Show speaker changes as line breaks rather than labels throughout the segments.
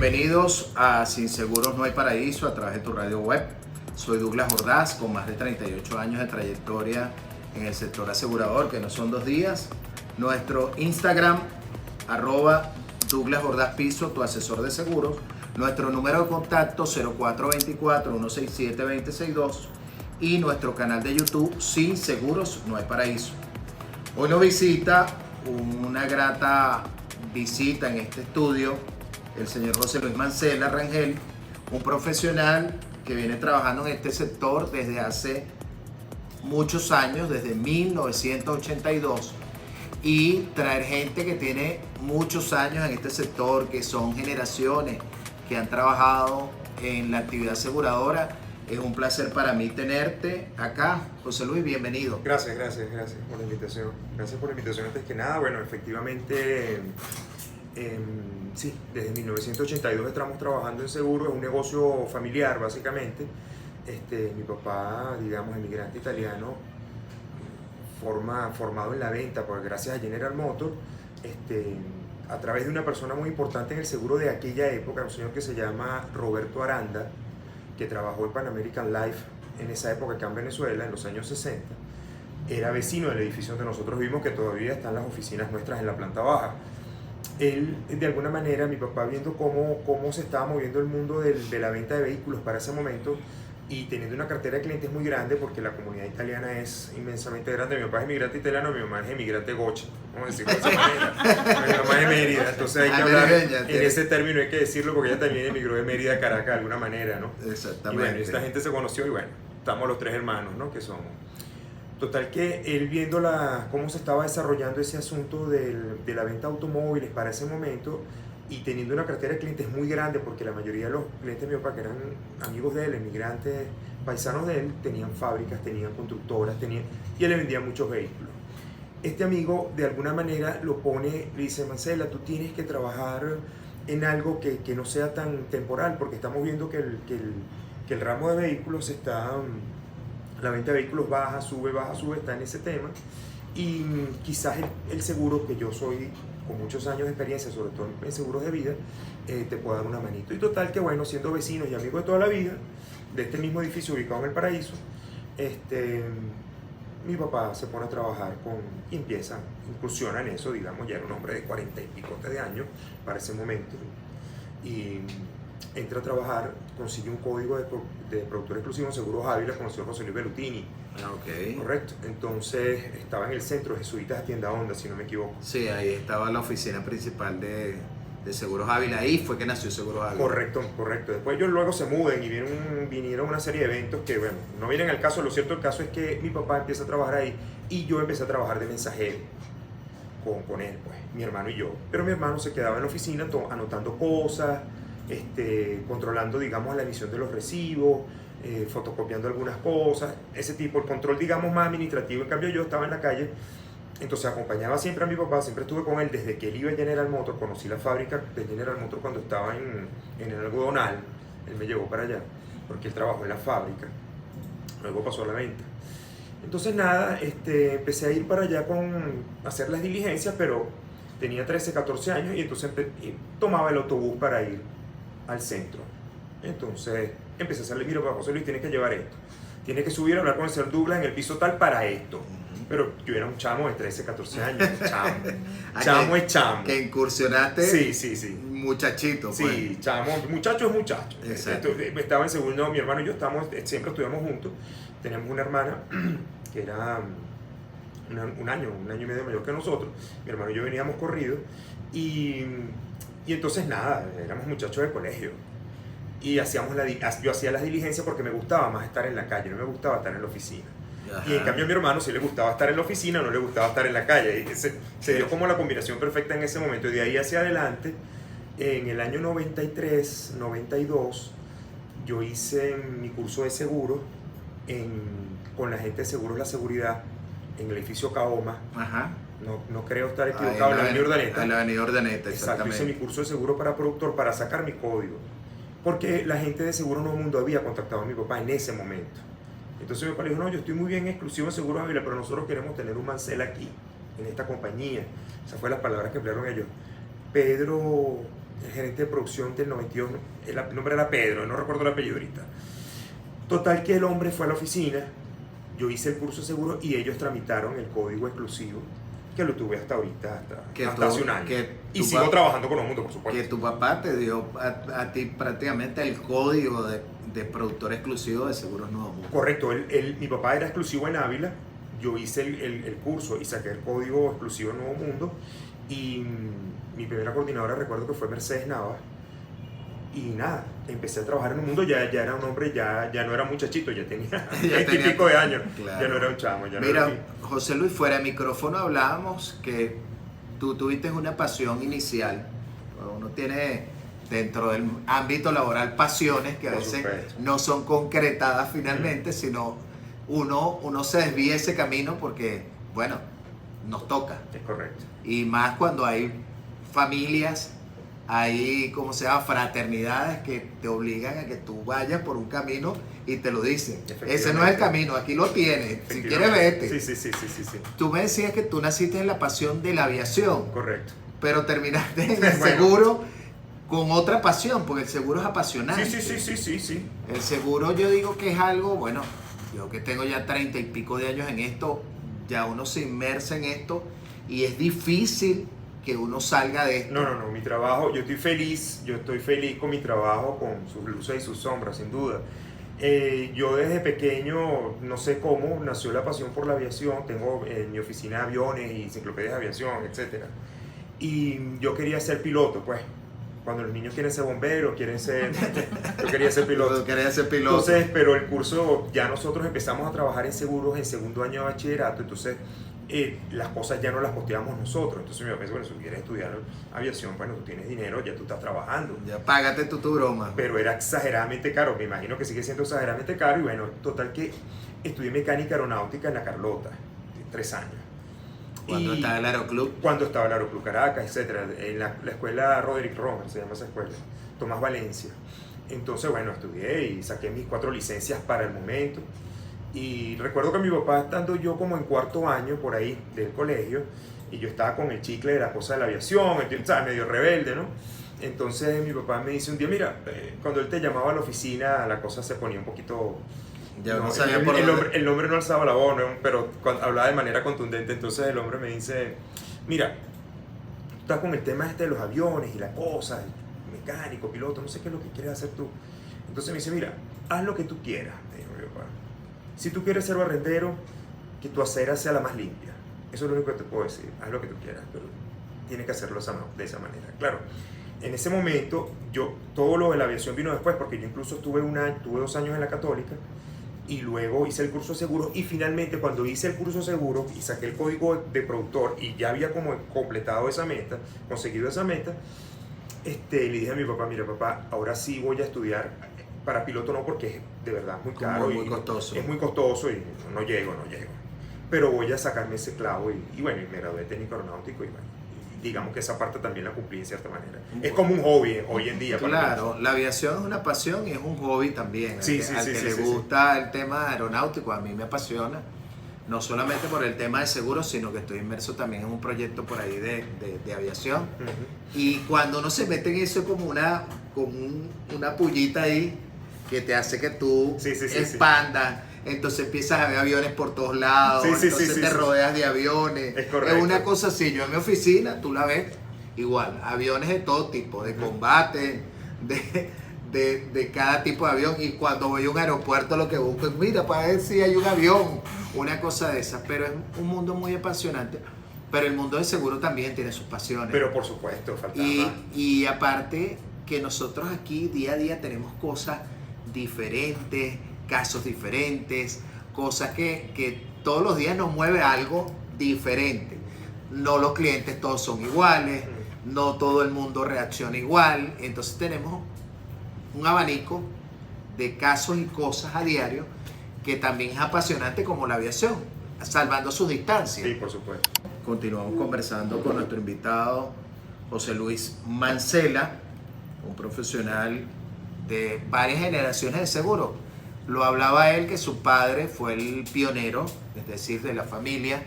Bienvenidos a Sin Seguros No Hay Paraíso a través de tu radio web. Soy Douglas Ordaz, con más de 38 años de trayectoria en el sector asegurador, que no son 2 días. Nuestro Instagram, @Douglas Ordaz Piso, tu asesor de seguros. Nuestro número de contacto 0424-167-2062 y nuestro canal de YouTube Sin Seguros No Hay Paraíso. Hoy nos visita una grata visita en este estudio el señor José Luis Mancela Rangel, un profesional que viene trabajando en este sector desde hace muchos años, desde 1982, y traer gente que tiene muchos años en este sector, que son generaciones que han trabajado en la actividad aseguradora. Es un placer para mí tenerte acá. José Luis, bienvenido.
Gracias por la invitación. Gracias por la invitación antes que nada. Bueno, efectivamente, sí, desde 1982 estamos trabajando en seguro. Es un negocio familiar, básicamente. Mi papá, digamos, emigrante italiano, formado en la venta, porque gracias a General Motors, a través de una persona muy importante en el seguro de aquella época, un señor que se llama Roberto Aranda, que trabajó en Pan American Life en esa época acá en Venezuela, en los años 60, era vecino del edificio donde nosotros vivimos, que todavía están las oficinas nuestras en la planta baja. Él, de alguna manera, mi papá, viendo cómo se estaba moviendo el mundo de la venta de vehículos para ese momento, y teniendo una cartera de clientes muy grande, porque la comunidad italiana es inmensamente grande. Mi papá es emigrante italiano, mi mamá es emigrante gocha, vamos a decirlo de esa manera. Mi mamá es de Mérida, entonces hay que hablar en ese término, hay que decirlo, porque ella también emigró de Mérida a Caracas de alguna manera, ¿no?
Exactamente.
Y bueno, esta gente se conoció y bueno, estamos los 3 hermanos, ¿no? Que somos. Total que él, viendo cómo se estaba desarrollando ese asunto de la venta de automóviles para ese momento, y teniendo una cartera de clientes muy grande, porque la mayoría de los clientes de mi papá, que eran amigos de él, emigrantes, paisanos de él, tenían fábricas, tenían constructoras, y él le vendía muchos vehículos. Este amigo, de alguna manera, lo pone, le dice: Mancela, tú tienes que trabajar en algo que no sea tan temporal, porque estamos viendo que el ramo de vehículos la venta de vehículos baja, sube, está en ese tema, y quizás el seguro, que yo soy con muchos años de experiencia, sobre todo en seguros de vida, te pueda dar una manito. Y total que bueno, siendo vecinos y amigos de toda la vida, de este mismo edificio ubicado en El Paraíso, mi papá se pone a trabajar y incursiona en eso, digamos, ya era un hombre de 40 y pico de años para ese momento, y entra a trabajar, consigue un código de productor exclusivo en Seguros Ávila con el señor José Luis Bellutini.
Okay.
Correcto. Entonces estaba en el centro, Jesuitas a Tienda Honda, si no me equivoco.
Sí, ahí estaba la oficina principal de Seguros Ávila. Ahí fue que nació Seguros Ávila.
Correcto. Después ellos luego se mudan y vinieron una serie de eventos que, bueno, no vienen al caso. Lo cierto del caso es que mi papá empieza a trabajar ahí y yo empecé a trabajar de mensajero con él, pues, mi hermano y yo. Pero mi hermano se quedaba en la oficina anotando cosas, controlando, digamos, la emisión de los recibos, fotocopiando algunas cosas, ese tipo, el control, digamos, más administrativo. En cambio, yo estaba en la calle, entonces acompañaba siempre a mi papá, siempre estuve con él desde que él iba a General Motors. Conocí la fábrica de General Motors cuando estaba en el algodonal. Él me llevó para allá porque él trabajó en la fábrica, luego pasó a la venta. Entonces nada, empecé a ir para allá a hacer las diligencias, pero tenía 13, 14 años, y entonces tomaba el autobús para ir al centro. Entonces empecé a hacerle: mira, papá, José Luis, tienes que llevar esto, tienes que subir a hablar con el señor Douglas en el piso tal para esto. Pero yo era un chamo de 13, 14 años, chamo es chamo.
Que incursionaste.
Sí.
Muchachito, pues.
Sí, chamo, muchacho es muchacho.
Exacto.
Estaba en segundo, mi hermano y yo siempre estudiamos juntos. Teníamos una hermana que era un año y medio mayor que nosotros. Mi hermano y yo veníamos corridos, y entonces nada, éramos muchachos de colegio. Y yo hacía las diligencias porque me gustaba más estar en la calle, no me gustaba estar en la oficina. Ajá. Y en cambio a mi hermano sí le gustaba estar en la oficina, no le gustaba estar en la calle. Y se dio como la combinación perfecta en ese momento. Y de ahí hacia adelante, en el año 93, 92, yo hice mi curso de seguro con la gente de Seguros La Seguridad en el edificio Kaoma.
Ajá.
No creo estar equivocado, en la avenida Urdaneta.
En la avenida Urdaneta,
exacto. Hice mi curso de seguro para productor para sacar mi código, porque la gente de Seguro Nuevo Mundo había contactado a mi papá en ese momento. Entonces mi papá le dijo: no, yo estoy muy bien exclusivo en Seguros Ávila, pero nosotros queremos tener un Mancela aquí, en esta compañía. Esas fueron las palabras que emplearon ellos. Pedro el gerente de producción del 92, el nombre era Pedro, no recuerdo el apellido ahorita. Total que el hombre fue a la oficina, yo hice el curso de seguro y ellos tramitaron el código exclusivo, que lo tuve hasta ahorita, hasta hace un año. Y sigo trabajando con el mundo, por supuesto.
Que tu papá te dio a ti prácticamente el código de productor exclusivo de Seguros Nuevo Mundo.
Correcto, mi papá era exclusivo en Ávila, yo hice el curso y saqué el código exclusivo en Nuevo Mundo, y mi primera coordinadora recuerdo que fue Mercedes Navas, y nada, empecé a trabajar en un mundo, ya era un hombre, ya no era muchachito, ya tenía 20 y pico de años, claro. Ya no era un chamo.
Mira, José Luis, fuera de micrófono hablábamos que tú tuviste una pasión inicial, uno tiene dentro del ámbito laboral pasiones que a veces no son concretadas finalmente, sino uno se desvía ese camino porque, bueno, nos toca.
Es correcto.
Y más cuando hay familias, hay, ¿cómo se llama?, fraternidades que te obligan a que tú vayas por un camino y te lo dicen. Ese no es el camino, aquí lo tienes. Si quieres, vete.
Sí.
Tú me decías que tú naciste en la pasión de la aviación.
Correcto.
Pero terminaste en el seguro con otra pasión, porque el seguro es apasionante.
Sí.
El seguro, yo digo que es algo, bueno, yo que tengo ya 30 y pico de años en esto, ya uno se inmersa en esto y es difícil que uno salga de esto.
No, mi trabajo, yo estoy feliz con mi trabajo, con sus luces y sus sombras, sin duda. Yo desde pequeño, no sé cómo, nació la pasión por la aviación, tengo en mi oficina aviones y enciclopedias de aviación, etc. Y yo quería ser piloto, pues. Cuando los niños quieren ser bomberos, yo quería ser piloto. Entonces, pero el curso, ya nosotros empezamos a trabajar en seguros en segundo año de bachillerato, entonces las cosas ya no las costeamos nosotros. Entonces mi papá dice, bueno, si quieres estudiar aviación, bueno, tú tienes dinero, ya tú estás trabajando.
Ya págate tu broma.
Pero era exageradamente caro, me imagino que sigue siendo exageradamente caro, y bueno, total que estudié mecánica aeronáutica en La Carlota, 3 años.
Cuando estaba el Aeroclub.
Cuando estaba el Aeroclub Caracas, etc. En la escuela Roderick Romer, se llama esa escuela, Tomás Valencia. Entonces, bueno, estudié y saqué mis 4 licencias para el momento. Y recuerdo que mi papá, estando yo como en 4º año por ahí del colegio, y yo estaba con el chicle de la cosa de la aviación, ¿sabes? Medio rebelde, ¿no? Entonces mi papá me dice un día, mira, cuando él te llamaba a la oficina, la cosa se ponía un poquito...
Ya no sabía por dónde.
El hombre no alzaba la voz, ¿no? Pero hablaba de manera contundente. Entonces el hombre me dice, mira, tú estás con el tema de los aviones y la cosa, mecánico, piloto, no sé qué es lo que quieres hacer tú. Entonces me dice, mira, haz lo que tú quieras, me dijo mi papá. Si tú quieres ser barrendero, que tu acera sea la más limpia. Eso es lo único que te puedo decir. Haz lo que tú quieras, pero tienes que hacerlo de esa manera. Claro, en ese momento, todo lo de la aviación vino después, porque yo incluso tuve 2 años en la Católica, y luego hice el curso de seguros, y finalmente cuando hice el curso de seguros y saqué el código de productor y ya había como completado esa meta, conseguido esa meta, le dije a mi papá, mira papá, ahora sí voy a estudiar para piloto, no porque es de verdad muy caro,
muy costoso.
Es muy costoso y no llego, pero voy a sacarme ese clavo y bueno, y me gradué de técnico aeronáutico y bueno, digamos que esa parte también la cumplí en cierta manera. Es como un hobby hoy en día.
Claro, la aviación es una pasión y es un hobby también. Al que le gusta el tema aeronáutico, a mí me apasiona. No solamente por el tema de seguros, sino que estoy inmerso también en un proyecto por ahí de aviación. Y cuando uno se mete en eso, como una pullita ahí que te hace que tú expandas. Entonces empiezas a ver aviones por todos lados, entonces te rodeas de aviones.
Es correcto.
Es una cosa así, yo en mi oficina, tú la ves igual, aviones de todo tipo, de combate, de cada tipo de avión, y cuando voy a un aeropuerto lo que busco es, mira, para ver si hay un avión, una cosa de esas, pero es un mundo muy apasionante. Pero el mundo del seguro también tiene sus pasiones.
Pero por supuesto, faltaba más.
Y aparte que nosotros aquí día a día tenemos cosas diferentes, casos diferentes, cosas que todos los días nos mueve algo diferente. No los clientes todos son iguales, no todo el mundo reacciona igual, entonces tenemos un abanico de casos y cosas a diario que también es apasionante, como la aviación, salvando sus distancias.
Sí, por supuesto.
Continuamos conversando con nuestro invitado José Luis Mancela, un profesional de varias generaciones de seguro. Lo hablaba él, que su padre fue el pionero, es decir, de la familia,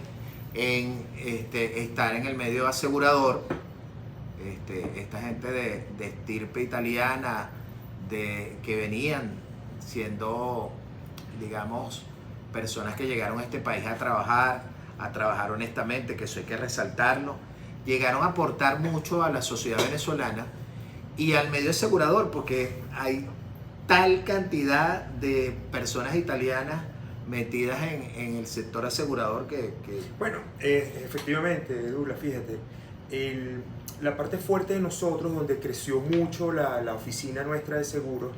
en estar en el medio asegurador. esta gente de estirpe italiana, que venían siendo, digamos, personas que llegaron a este país a trabajar honestamente, que eso hay que resaltarlo, llegaron a aportar mucho a la sociedad venezolana y al medio asegurador, porque hay tal cantidad de personas italianas metidas en el sector asegurador que...
Bueno, efectivamente, Douglas, fíjate, la parte fuerte de nosotros, donde creció mucho la oficina nuestra de seguros,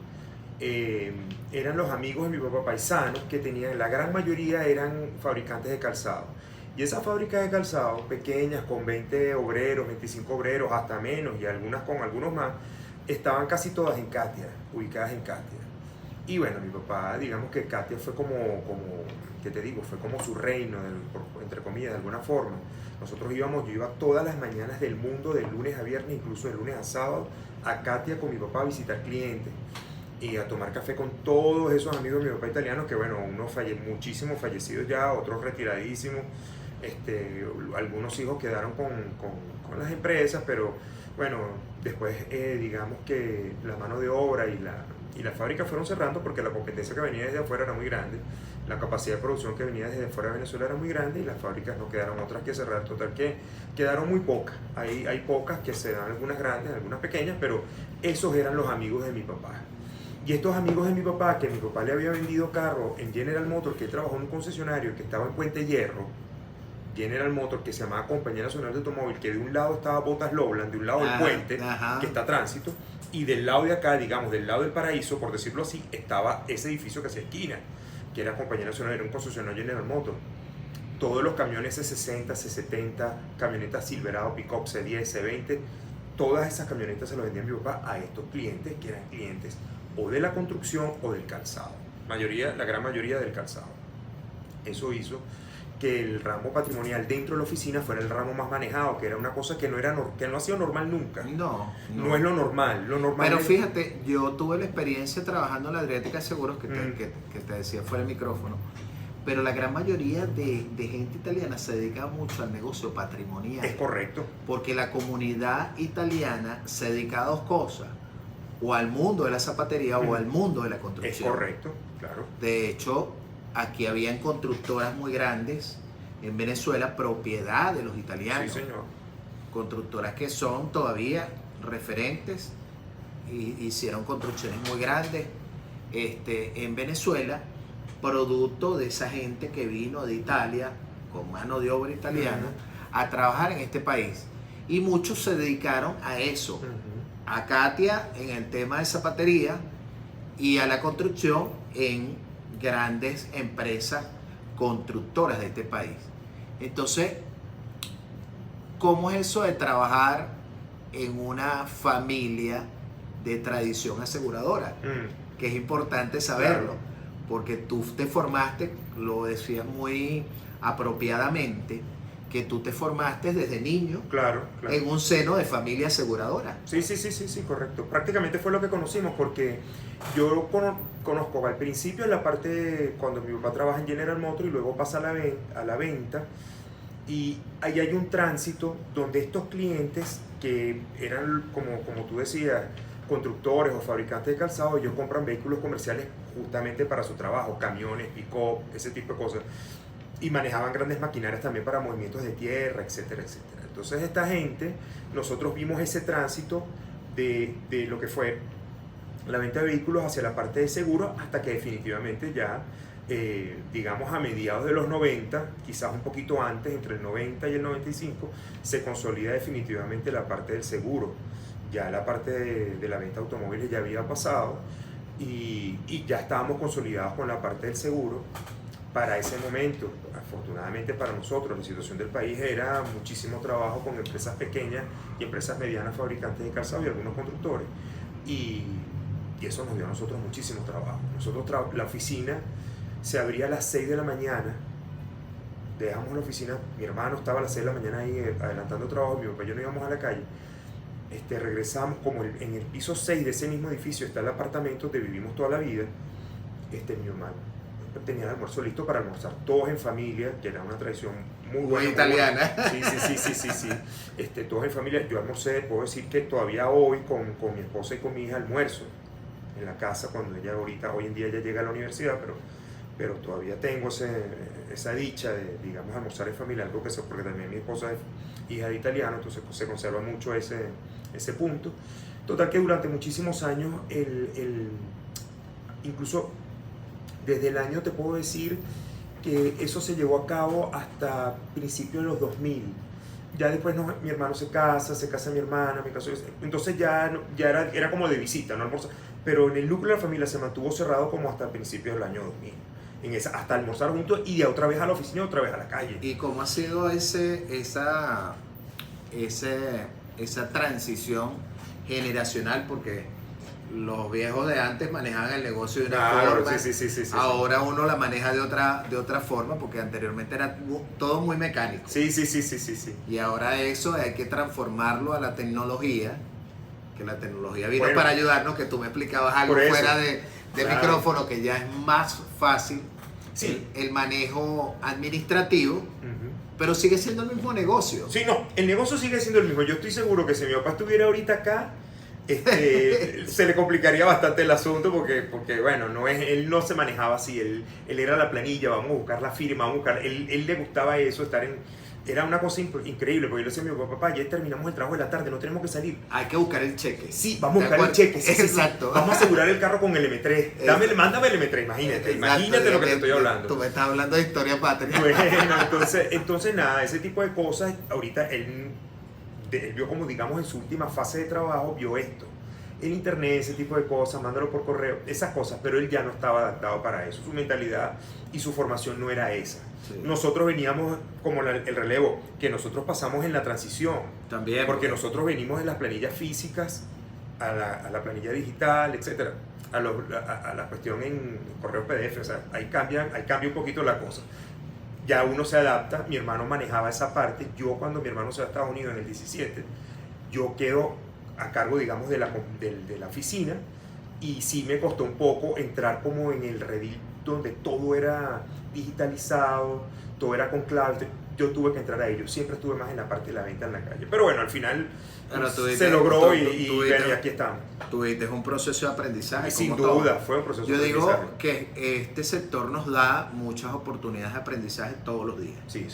eran los amigos de mi papá paisanos, que tenían, la gran mayoría eran fabricantes de calzado. Y esas fábricas de calzado, pequeñas, con 20 obreros, 25 obreros, hasta menos, y algunas con algunos más, estaban casi todas en Katia, ubicadas en Katia. Y bueno, mi papá, digamos que Katia fue ¿qué te digo? Fue como su reino, entre comillas, de alguna forma. Nosotros yo iba todas las mañanas del mundo, de lunes a viernes, incluso de lunes a sábado, a Katia con mi papá a visitar clientes y a tomar café con todos esos amigos de mi papá italianos, que bueno, muchísimos fallecidos ya, otros retiradísimos, algunos hijos quedaron con las empresas, pero bueno, después digamos que la mano de obra y la fábrica fueron cerrando porque la competencia que venía desde afuera era muy grande, la capacidad de producción que venía desde fuera de Venezuela era muy grande y las fábricas no quedaron otras que cerrar, total que quedaron muy pocas. Hay pocas que se dan, algunas grandes, algunas pequeñas, pero esos eran los amigos de mi papá. Y estos amigos de mi papá, que mi papá le había vendido carro en General Motors, que él trabajó en un concesionario que estaba en Puente Hierro, General Motors, que se llamaba Compañía Nacional de Automóvil, que de un lado estaba Botas Lowland, de un lado del puente, que está tránsito, y del lado de acá, digamos, del lado del paraíso, por decirlo así, estaba ese edificio que hacía esquina, que era Compañía Nacional, era un concesionario General Motors. Todos los camiones C60, C70, camionetas Silverado, Pickup, C10, C20, todas esas camionetas se las vendían mi papá a estos clientes, que eran clientes o de la construcción o del calzado. La gran mayoría del calzado. Eso hizo que el ramo patrimonial dentro de la oficina fuera el ramo más manejado, que era una cosa que no ha sido normal nunca.
No
es lo normal.
Pero fíjate, yo tuve la experiencia trabajando en la Adriática Seguros, que te decía fuera del micrófono, pero la gran mayoría de gente italiana se dedica mucho al negocio patrimonial.
Es correcto.
Porque la comunidad italiana se dedica a dos cosas: o al mundo de la zapatería o al mundo de la construcción.
Es correcto, claro.
De hecho, aquí habían constructoras muy grandes en Venezuela, propiedad de los italianos.
Sí, señor.
Constructoras que son todavía referentes, y hicieron construcciones muy grandes en Venezuela, producto de esa gente que vino de Italia con mano de obra italiana a trabajar en este país. Y muchos se dedicaron a eso. A Katia en el tema de zapatería y a la construcción en grandes empresas constructoras de este país. Entonces, ¿cómo es eso de trabajar en una familia de tradición aseguradora? Que es importante saberlo, claro, porque tú te formaste, lo decías muy apropiadamente, que tú te formaste desde niño,
claro,
en un seno de familia aseguradora.
Sí, correcto. Prácticamente fue lo que conocimos, porque yo conozco al principio la parte cuando mi papá trabaja en General Motors y luego pasa a la venta, y ahí hay un tránsito donde estos clientes que eran, como tú decías, constructores o fabricantes de calzado, ellos compran vehículos comerciales justamente para su trabajo, camiones, pick-up, ese tipo de cosas. Y manejaban grandes maquinarias también para movimientos de tierra, etcétera, etcétera. Entonces esta gente, nosotros vimos ese tránsito de lo que fue la venta de vehículos hacia la parte de seguro, hasta que definitivamente ya, digamos a mediados de los 90, quizás un poquito antes, entre el 90 y el 95, se consolida definitivamente la parte del seguro. Ya la parte de la venta de automóviles ya había pasado y ya estábamos consolidados con la parte del seguro. Para ese momento, afortunadamente para nosotros, la situación del país era muchísimo trabajo con empresas pequeñas y empresas medianas fabricantes de calzado y algunos constructores. Y eso nos dio a nosotros muchísimo trabajo. La oficina se abría a las 6 de la mañana. Dejamos la oficina, mi hermano estaba a las 6 de la mañana ahí adelantando trabajo, mi papá y yo no íbamos a la calle. Regresamos como en el piso 6 de ese mismo edificio está el apartamento donde vivimos toda la vida. Mi mamá tenía el almuerzo listo para almorzar todos en familia, que era una tradición muy
Muy
buena.
italiana.
Sí. Todos en familia. Yo almorcé, puedo decir que todavía hoy con mi esposa y con mi hija almuerzo en la casa cuando ella hoy en día ya llega a la universidad, pero todavía tengo esa dicha de, digamos, almorzar en familia, algo que sé, porque también mi esposa es hija de italiano, entonces pues, se conserva mucho ese punto. Total que durante muchísimos años, incluso desde el año te puedo decir que eso se llevó a cabo hasta principios de los 2000. Ya después mi hermano se casa mi hermana, me caso, entonces ya era como de visita, no almorzar. Pero en el núcleo de la familia se mantuvo cerrado como hasta principios del año 2000. Hasta almorzar juntos y de otra vez a la oficina y otra vez a la calle.
¿Y cómo ha sido esa transición generacional? Porque los viejos de antes manejaban el negocio de una forma,
sí,
ahora uno la maneja de otra forma, porque anteriormente era todo muy mecánico.
Sí.
Y ahora eso hay que transformarlo a la tecnología, que la tecnología vino
Bueno,
para ayudarnos, que tú me explicabas algo fuera de
claro.
micrófono, que ya es más fácil
Sí.
el manejo administrativo, pero sigue siendo el mismo negocio.
Sí, no, el negocio sigue siendo el mismo. Yo estoy seguro que si mi papá estuviera ahorita acá, se le complicaría bastante el asunto porque bueno, él no se manejaba así, él era la planilla, vamos a buscar la firma, él le gustaba eso, era una cosa increíble, porque yo le decía a mi papá, ya terminamos el trabajo de la tarde, no tenemos que salir.
Hay que buscar el cheque.
Sí, vamos a buscar el cheque. Sí,
Exacto.
Vamos a asegurar el carro con el M3. Mándame el M3, imagínate lo que te estoy hablando.
Tú me estás hablando de historia patria.
Bueno, entonces nada, ese tipo de cosas, ahorita él vio como, digamos, en su última fase de trabajo, vio esto. El internet, ese tipo de cosas, mándalo por correo, esas cosas, pero él ya no estaba adaptado para eso. Su mentalidad y su formación no era esa. Sí. Nosotros veníamos como el relevo, que nosotros pasamos en la transición.
También.
Porque nosotros venimos de las planillas físicas a la planilla digital, etc. A la cuestión en correo PDF, o sea, ahí cambia un poquito la cosa. Ya uno se adapta, mi hermano manejaba esa parte. Yo cuando mi hermano se va a Estados Unidos en el 17, yo quedo a cargo, digamos, de la oficina, y sí me costó un poco entrar como en el redil donde todo era digitalizado, todo era con clave. Yo tuve que entrar a ello, siempre estuve más en la parte de la venta en la calle, pero bueno, al final se logró y aquí estamos.
Tuviste un proceso de aprendizaje.
Sin duda, fue un proceso de aprendizaje.
Yo digo que este sector nos da muchas oportunidades de aprendizaje todos los días.
Sí.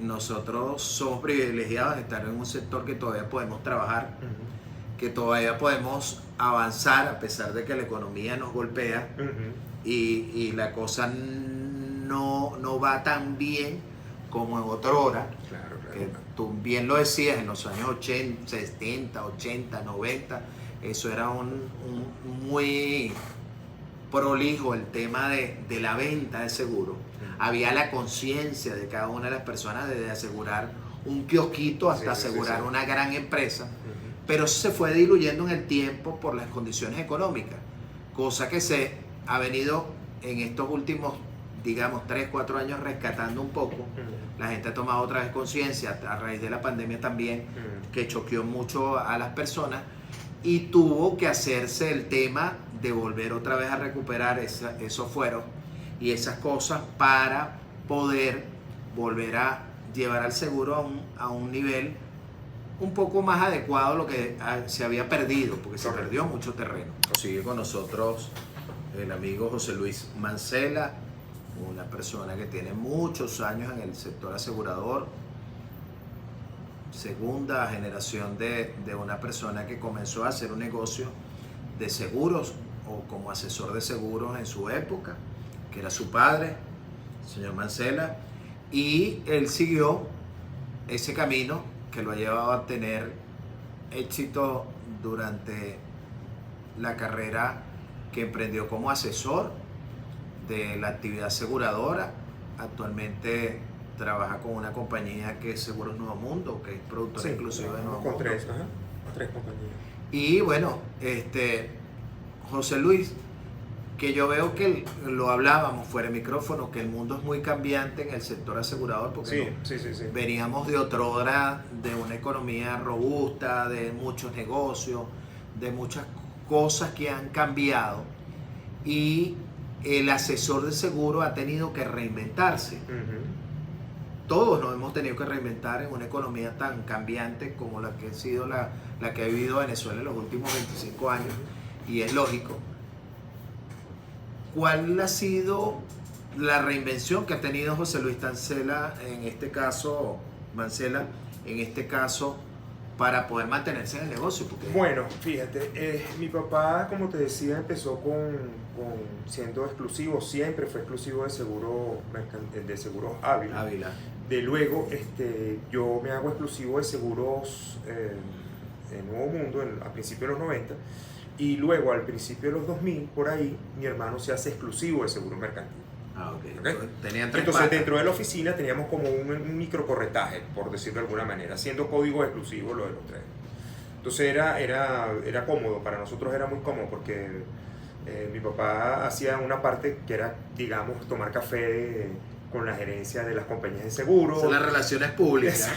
Nosotros somos privilegiados de estar en un sector que todavía podemos trabajar, que todavía podemos avanzar a pesar de que la economía nos golpea y la cosa no va tan bien como en otra hora.
Claro.
Tú bien lo decías, en los años 80, 70, 80, 90, eso era muy prolijo el tema de la venta de seguro. Había la conciencia de cada una de las personas de asegurar un kiosquito hasta asegurar una gran empresa, pero eso se fue diluyendo en el tiempo por las condiciones económicas, cosa que se ha venido en estos últimos, digamos, 3, 4 años rescatando un poco. La gente ha tomado otra vez conciencia a raíz de la pandemia también, que choqueó mucho a las personas y tuvo que hacerse el tema de volver otra vez a recuperar esos fueros y esas cosas para poder volver a llevar al seguro a un nivel un poco más adecuado a lo que se había perdido, porque se perdió mucho terreno. Sigue con nosotros el amigo José Luis Mancela, una persona que tiene muchos años en el sector asegurador, segunda generación de una persona que comenzó a hacer un negocio de seguros o como asesor de seguros en su época, que era su padre, el señor Mancela, y él siguió ese camino que lo ha llevado a tener éxito durante la carrera que emprendió como asesor de la actividad aseguradora. Actualmente trabaja con una compañía que es Seguros Nuevo Mundo, que es productora inclusiva de Nuevo Mundo.
Con tres compañías.
Y bueno, José Luis, que yo veo que lo hablábamos fuera de micrófono, que el mundo es muy cambiante en el sector asegurador, porque veníamos de otrora, de una economía robusta, de muchos negocios, de muchas cosas que han cambiado, y el asesor de seguro ha tenido que reinventarse. Todos nos hemos tenido que reinventar en una economía tan cambiante como la que ha sido la que ha vivido Venezuela en los últimos 25 años, y es lógico. ¿Cuál ha sido la reinvención que ha tenido José Luis Mancela en este caso, para poder mantenerse en el negocio? Porque
bueno, fíjate, mi papá, como te decía, empezó siendo exclusivo, siempre fue exclusivo de seguros Ávila. De luego, yo me hago exclusivo de seguros en Nuevo Mundo a principios de los 90, y luego al principio de los 2000, por ahí, mi hermano se hace exclusivo de seguro mercantil.
Okay.
Entonces dentro de la oficina teníamos como un microcorretaje, por decirlo de alguna manera, haciendo códigos exclusivos lo de los tres. Entonces era cómodo, para nosotros era muy cómodo, porque mi papá hacía una parte que era, digamos, tomar café con la gerencia de las compañías de seguros.
Son las relaciones públicas.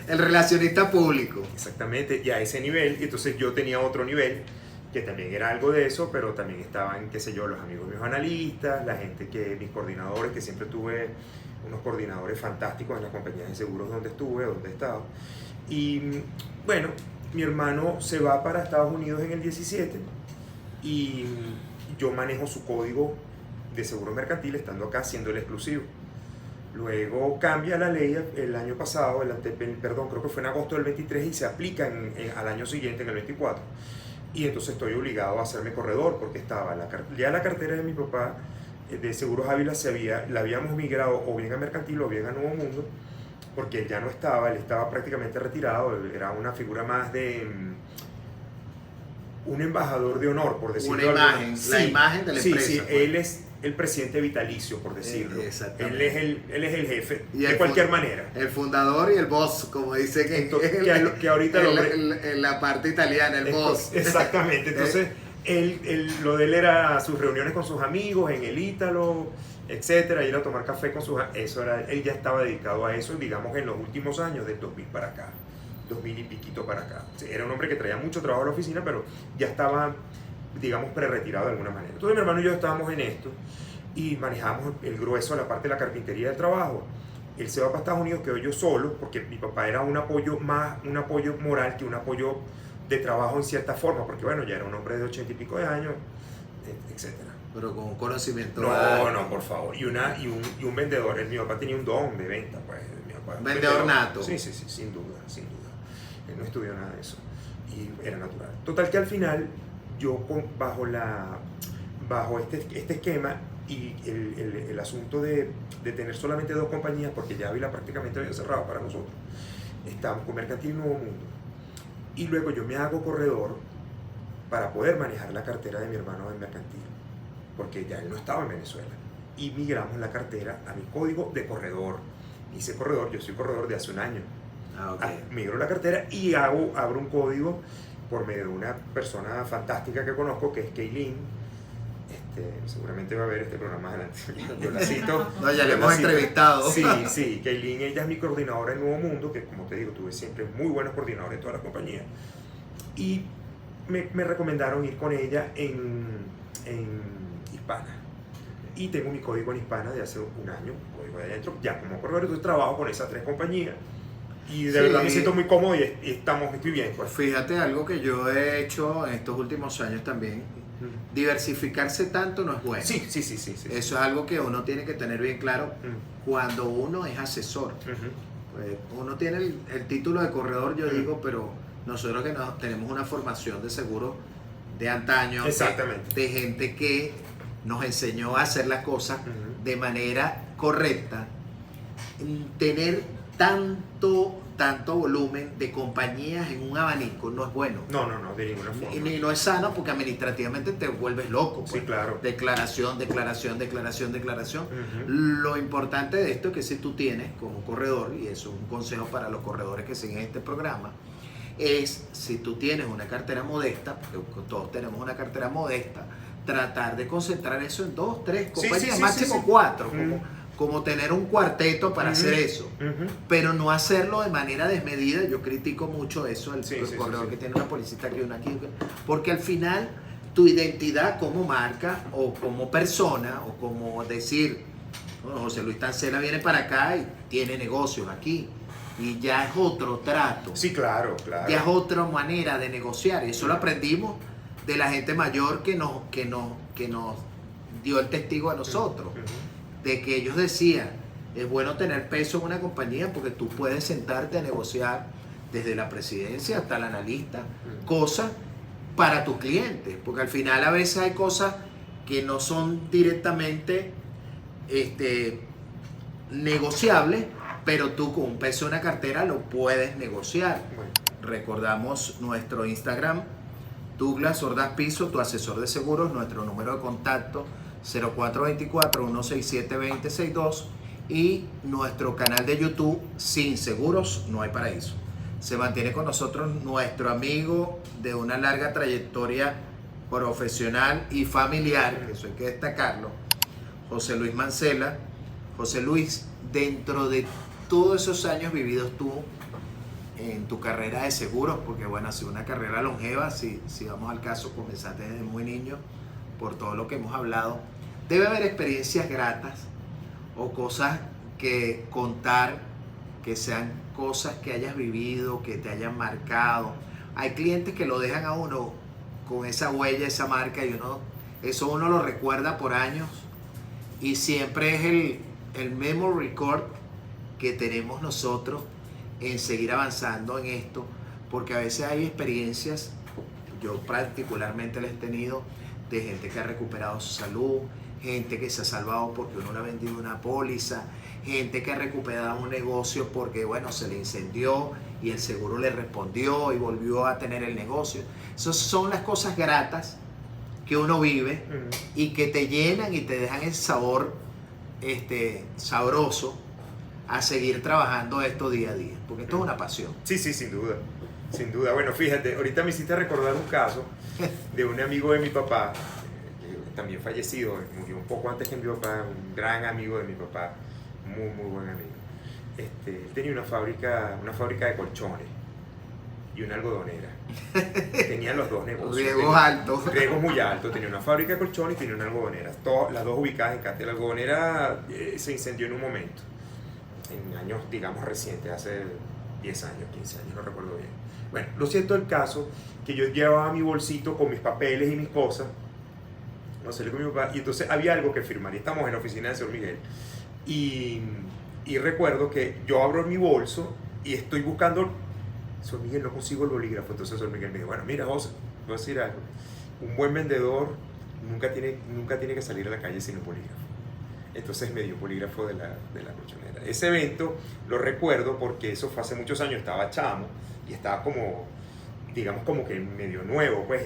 El relacionista público.
Exactamente, y a ese nivel. Y entonces yo tenía otro nivel, que también era algo de eso, pero también estaban, qué sé yo, los amigos míos analistas, la gente mis coordinadores, que siempre tuve unos coordinadores fantásticos en las compañías de seguros donde he estado. Y bueno, mi hermano se va para Estados Unidos en el 17, y yo manejo su código de seguro mercantil estando acá, siendo el exclusivo. Luego cambia la ley el año pasado, creo que fue en agosto del 23, y se aplica al año siguiente, en el 24. Y entonces estoy obligado a hacerme corredor, porque estaba ya la cartera de mi papá de Seguros Ávila la habíamos migrado o bien a Mercantil o bien a Nuevo Mundo, porque él ya no estaba, él estaba prácticamente retirado, él era una figura más de un embajador de honor, por decirlo.
Una imagen, la imagen de la empresa.
Sí, él es el presidente vitalicio, por decirlo.
Exactamente.
Él es el jefe, de cualquier manera.
El fundador y el boss, como dice
que ahorita
en la parte italiana, el boss.
Exactamente. Entonces, lo de él era sus reuniones con sus amigos en el Ítalo, etcétera, ir a tomar café con él ya estaba dedicado a eso, digamos, en los últimos años, del 2000 para acá, 2000 y piquito para acá. Era un hombre que traía mucho trabajo a la oficina, pero ya estaba, digamos, pre-retirado de alguna manera. Entonces mi hermano y yo estábamos en esto y manejamos el grueso de la parte de la carpintería del trabajo. Él se va para Estados Unidos, quedo yo solo, porque mi papá era un apoyo moral que un apoyo de trabajo en cierta forma, porque bueno, ya era un hombre de 80 y pico de años, etcétera.
Pero con un conocimiento.
No, por favor. Y un vendedor. Mi papá tenía un don de venta, pues.
Vendedor nato.
Sí, sin duda. Él no estudió nada de eso. Y era natural. Total que al final, yo bajo este esquema y el asunto de tener solamente dos compañías, porque ya Ávila prácticamente había cerrado para nosotros, estábamos con Mercantil Nuevo Mundo. Y luego yo me hago corredor para poder manejar la cartera de mi hermano en Mercantil, porque ya él no estaba en Venezuela. Y migramos la cartera a mi código de corredor. Yo soy corredor de hace un año. Migro la cartera y abro un código por medio de una persona fantástica que conozco, que es Kaylin. Seguramente va a ver este programa adelante. Yo la cito.
No, ya le hemos entrevistado.
Sí, Kaylin, ella es mi coordinadora en Nuevo Mundo, que como te digo, tuve siempre muy buenos coordinadores en toda la compañía. Y me recomendaron ir con ella en Hispana. Y tengo mi código en Hispana de hace un año, código de adentro, ya como corredor. Entonces trabajo con esas tres compañías y de verdad me siento muy cómodo y estoy bien. Pues.
Fíjate, algo que yo he hecho en estos últimos años también, diversificarse tanto no es bueno.
Sí.
Eso es algo que uno tiene que tener bien claro cuando uno es asesor. Pues uno tiene el título de corredor, yo digo, pero nosotros que tenemos una formación de seguro de antaño, de gente que nos enseñó a hacer las cosas de manera correcta, tener tanto volumen de compañías en un abanico no es bueno.
No, de ninguna forma.
Y no es sano, porque administrativamente te vuelves loco. Pues.
Sí, claro.
Declaración. Lo importante de esto es que si tú tienes como corredor, y eso es un consejo para los corredores que siguen este programa, es si tú tienes una cartera modesta, porque todos tenemos una cartera modesta, tratar de concentrar eso en 2, 3 compañías, máximo 4, como tener un cuarteto para hacer eso, pero no hacerlo de manera desmedida. Yo critico mucho eso, el corredor que tiene una policita aquí, una aquí, porque al final tu identidad como marca o como persona o como decir, "Oh, José Luis Tancela viene para acá y tiene negocios aquí". Y ya es otro trato.
Sí, claro, claro.
Ya es otra manera de negociar. Y eso lo aprendimos de la gente mayor que nos dio el testigo a nosotros. De que ellos decían, es bueno tener peso en una compañía porque tú puedes sentarte a negociar desde la presidencia hasta el analista, cosas para tus clientes. Porque al final a veces hay cosas que no son directamente negociables, pero tú con un peso en una cartera lo puedes negociar.
Bueno.
Recordamos nuestro Instagram, Douglas Ordaz Piso, tu asesor de seguros, nuestro número de contacto 0424-167-2062 y nuestro canal de YouTube, Sin Seguros No Hay Paraíso. Se mantiene con nosotros nuestro amigo de una larga trayectoria profesional y familiar, que eso hay que destacarlo, José Luis Mancela. José Luis, dentro de todos esos años vividos tú en tu carrera de seguros, porque bueno, ha sido una carrera longeva, si vamos al caso, comenzaste desde muy niño, por todo lo que hemos hablado, debe haber experiencias gratas o cosas que contar, que sean cosas que hayas vivido, que te hayan marcado. Hay clientes que lo dejan a uno con esa huella, esa marca, y eso uno lo recuerda por años, y siempre es el memory record que tenemos nosotros en seguir avanzando en esto, porque a veces hay experiencias, yo particularmente las he tenido, de gente que ha recuperado su salud, gente que se ha salvado porque uno le ha vendido una póliza, gente que ha recuperado un negocio porque bueno, se le incendió y el seguro le respondió y volvió a tener el negocio. Esas son las cosas gratas que uno vive y que te llenan y te dejan el sabor sabroso a seguir trabajando esto día a día, porque esto es una pasión.
Sí, sí, sin duda, sin duda. Bueno, fíjate, ahorita me hiciste recordar un caso de un amigo de mi papá, también fallecido, murió un poco antes que mi papá, un gran amigo de mi papá, muy, muy buen amigo. Él tenía una fábrica de colchones y una algodonera. Tenía los dos negocios.
Riesgos altos.
Riesgos muy altos. Tenía una fábrica de colchones y tenía una algodonera. Las dos ubicadas en Cate. La algodonera se incendió en un momento, en años, digamos, recientes, hace 10 años, 15 años, no recuerdo bien. Bueno, lo cierto del caso, que yo llevaba mi bolsito con mis papeles y mis cosas, no sé, con mi papá, y entonces había algo que firmar, y estamos en la oficina del señor Miguel, y recuerdo que yo abro mi bolso y estoy buscando, señor Miguel, no consigo el bolígrafo. Entonces el señor Miguel me dijo, bueno, mira, José, voy a decir algo, un buen vendedor nunca tiene que salir a la calle sin un bolígrafo. Entonces me dio un bolígrafo de la colchonera. Ese evento lo recuerdo porque eso fue hace muchos años, estaba chamo y estaba como, digamos, como que medio nuevo, pues,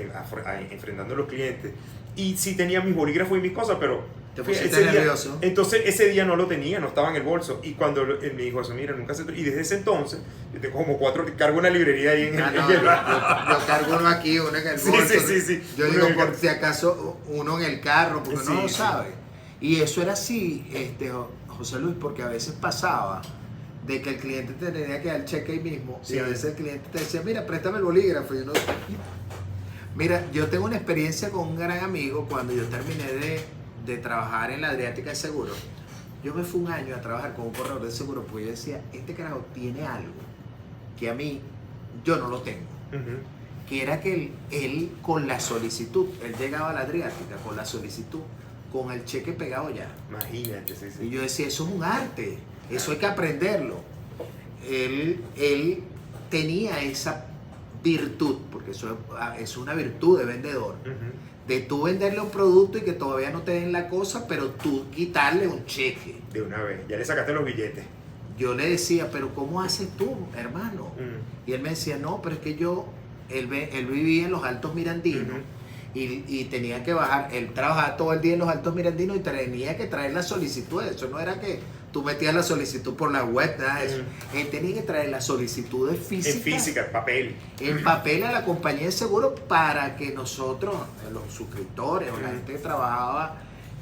enfrentando a los clientes. Y sí tenía mis bolígrafos y mis cosas, pero
te pusiste nervioso.
Entonces ese día no lo tenía, no estaba en el bolso. Y cuando él me dijo eso, mira, nunca se... Y desde ese entonces, yo tengo como 4, cargo una librería ahí en el...
Yo cargo uno aquí, uno en el bolso.
Sí.
Yo digo, por si acaso, uno en el carro, porque uno no sabe. Y eso era así, José Luis, porque a veces pasaba de que el cliente te tenía que dar el cheque ahí mismo, y a veces el cliente te decía, mira, préstame el bolígrafo. Y uno... Mira, yo tengo una experiencia con un gran amigo cuando yo terminé de trabajar en la Adriática de Seguros. Yo me fui un año a trabajar con un corredor de seguros, porque yo decía, este carajo tiene algo que a mí, yo no lo tengo. Que era que él con la solicitud, él llegaba a la Adriática con la solicitud, con el cheque pegado ya.
Imagínate, sí.
Y yo decía, eso es un arte, eso hay que aprenderlo. Él tenía esa virtud, porque eso es una virtud de vendedor, de tú venderle un producto y que todavía no te den la cosa, pero tú quitarle un cheque.
De una vez, ya le sacaste los billetes.
Yo le decía, pero ¿cómo haces tú, hermano? Y él me decía, no, pero es que él vivía en los Altos Mirandinos. Y tenía que bajar, él trabajaba todo el día en los Altos Mirandinos y tenía que traer la solicitud. Eso no era que tú metías la solicitud por la web, nada de eso. Él tenía que traer las solicitudes físicas.
En física, en papel.
En papel a la compañía de seguro para que nosotros, los suscriptores o la gente que trabajaba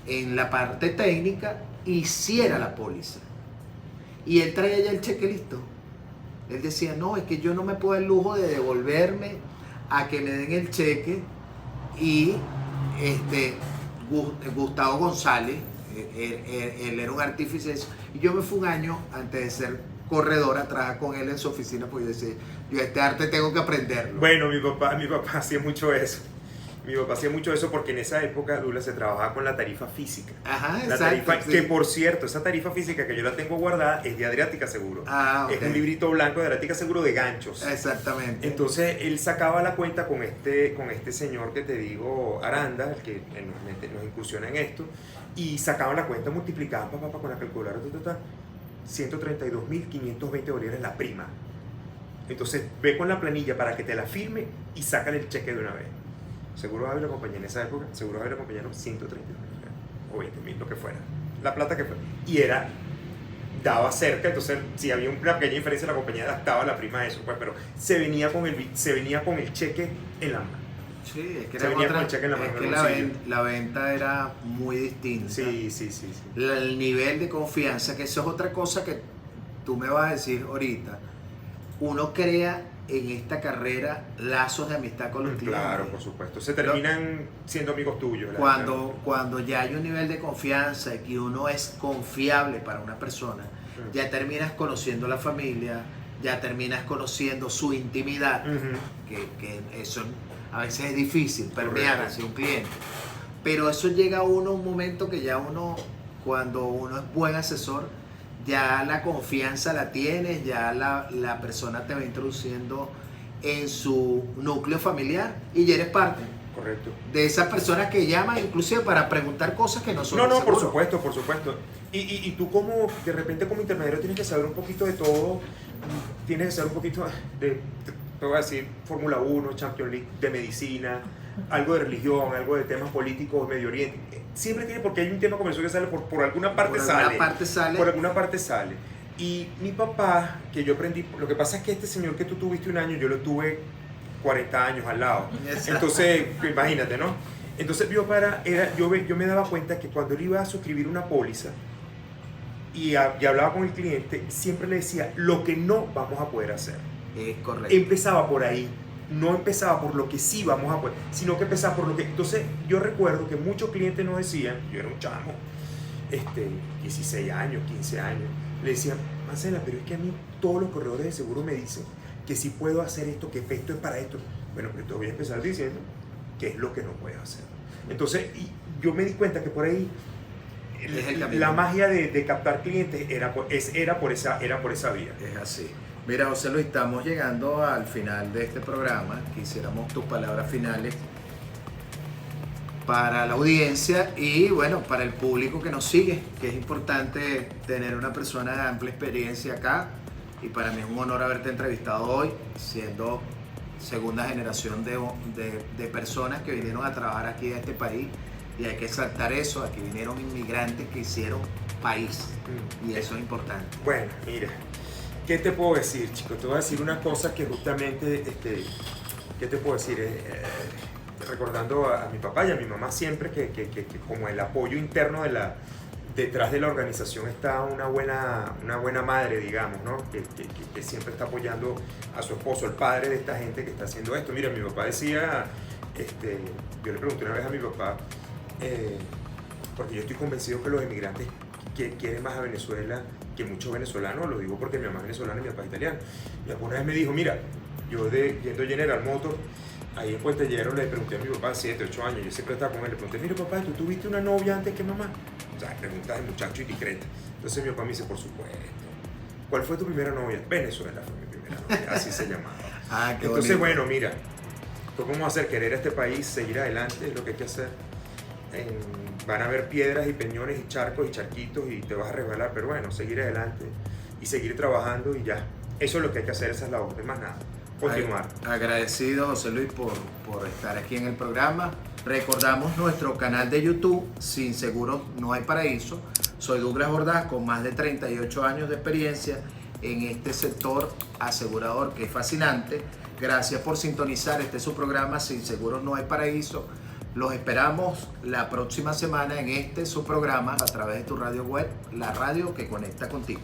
en la parte técnica, hiciera la póliza. Y él traía ya el cheque listo. Él decía, no, es que yo no me puedo dar el lujo de devolverme a que me den el cheque y Gustavo González, él era un artífice, y yo me fui un año antes de ser corredor a trabajar con él en su oficina, porque yo decía, yo este arte tengo que aprenderlo.
Bueno, mi papá hacía mucho eso. Mi papá hacía mucho eso porque en esa época, Douglas, se trabajaba con la tarifa física.
Ajá,
la
exacto.
Tarifa,
Sí.
que por cierto, esa tarifa física que yo la tengo guardada es de Adriática Seguro.
Ah, ok.
Es un librito blanco de Adriática Seguro de ganchos.
Exactamente.
Entonces él sacaba la cuenta con este señor que te digo, Aranda, el que nos incursiona en esto, y sacaban la cuenta, multiplicaban con la calculadora, 132.520 bolívares la prima. Entonces ve con la planilla para que te la firme y sácale el cheque de una vez. Seguro Ávila compañía en esa época, Seguro Ávila compañía 132.000 o 20.000, lo que fuera, la plata que fuera, y daba cerca. Entonces si había una pequeña diferencia, la compañía adaptaba la prima a eso, pues, pero se venía con el cheque en la mano.
Sí, es que,
Se venía con el cheque en la mano,
es que
en el bolsillo.
la venta era muy distinta.
Sí.
El nivel de confianza, que eso es otra cosa que tú me vas a decir ahorita. Uno crea en esta carrera lazos de amistad con los clientes.
Claro, por supuesto. Se terminan siendo amigos tuyos.
Cuando ya hay un nivel de confianza y que uno es confiable para una persona, ya terminas conociendo la familia, ya terminas conociendo su intimidad, que eso a veces es difícil permear hacia un cliente. Pero eso llega a uno un momento que ya uno, cuando uno es buen asesor, ya la confianza la tienes, ya la persona te va introduciendo en su núcleo familiar y ya eres parte.
Correcto.
De esas personas que llaman inclusive para preguntar cosas que no son
No,
de
por
seguro.
supuesto. Y tú como, de repente como intermediario tienes que saber un poquito de todo, tienes que saber un poquito te voy a decir, Fórmula 1, Champions League, de medicina, algo de religión, algo de temas políticos, Medio Oriente. Siempre tiene, porque hay un tema comercial que sale por alguna parte sale. Por alguna parte sale. Y mi papá, que yo aprendí, lo que pasa es que este señor que tú tuviste un año, yo lo tuve 40 años al lado. Entonces, imagínate, ¿no? Entonces mi papá yo me daba cuenta que cuando él iba a suscribir una póliza y hablaba con el cliente, siempre le decía lo que no vamos a poder hacer.
Es correcto.
Empezaba por ahí. No empezaba por lo que sí vamos a poder, sino que empezaba por lo que... Entonces yo recuerdo que muchos clientes nos decían, yo era un chamo, 16 años, 15 años, le decían, Marcela, pero es que a mí todos los corredores de seguro me dicen que sí puedo hacer esto, que esto es para esto. Bueno, pero te voy a empezar diciendo qué es lo que no puedes hacer. Entonces yo me di cuenta que por ahí la magia de captar clientes era por esa vía.
Es así. Mira, José Luis, estamos llegando al final de este programa. Quisiéramos tus palabras finales para la audiencia y, bueno, para el público que nos sigue, que es importante tener una persona de amplia experiencia acá. Y para mí es un honor haberte entrevistado hoy, siendo segunda generación de personas que vinieron a trabajar aquí a este país. Y hay que exaltar eso, aquí vinieron inmigrantes que hicieron país. Y eso es importante.
Bueno, mira. ¿Qué te puedo decir, chicos? Te voy a decir una cosa que justamente, ¿qué te puedo decir? Recordando a mi papá y a mi mamá siempre que como el apoyo interno detrás de la organización está una buena madre, digamos, ¿no? Que siempre está apoyando a su esposo, el padre de esta gente que está haciendo esto. Mira, mi papá decía, yo le pregunté una vez a mi papá, porque yo estoy convencido que los inmigrantes quieren más a Venezuela que muchos venezolanos, lo digo porque mi mamá es venezolana y mi papá es italiano. Mi papá una vez me dijo, mira, yo yendo a General Motors, ahí en Puente Llegaron, le pregunté a mi papá, 7, 8 años, yo siempre estaba con él, le pregunté, mira papá, ¿tú tuviste una novia antes que mamá? O sea, preguntas de muchacho y discreta. Entonces mi papá me dice, por supuesto. ¿Cuál fue tu primera novia? Venezuela fue mi primera novia, así se llamaba.
Qué
entonces,
bonito.
bueno, mira, ¿cómo vamos a hacer? Querer a este país, seguir adelante, es lo que hay que hacer. Van a haber piedras y peñones y charcos y charquitos y te vas a resbalar, pero bueno, seguir adelante y seguir trabajando y ya. Eso es lo que hay que hacer, esa es la orden, más nada. Continuar.
Agradecido, José Luis, por estar aquí en el programa. Recordamos nuestro canal de YouTube, Sin Seguros No Hay Paraíso. Soy Douglas Ordaz, con más de 38 años de experiencia en este sector asegurador que es fascinante. Gracias por sintonizar su programa Sin Seguros No Hay Paraíso. Los esperamos la próxima semana en su programa a través de tu radio web, la radio que conecta contigo.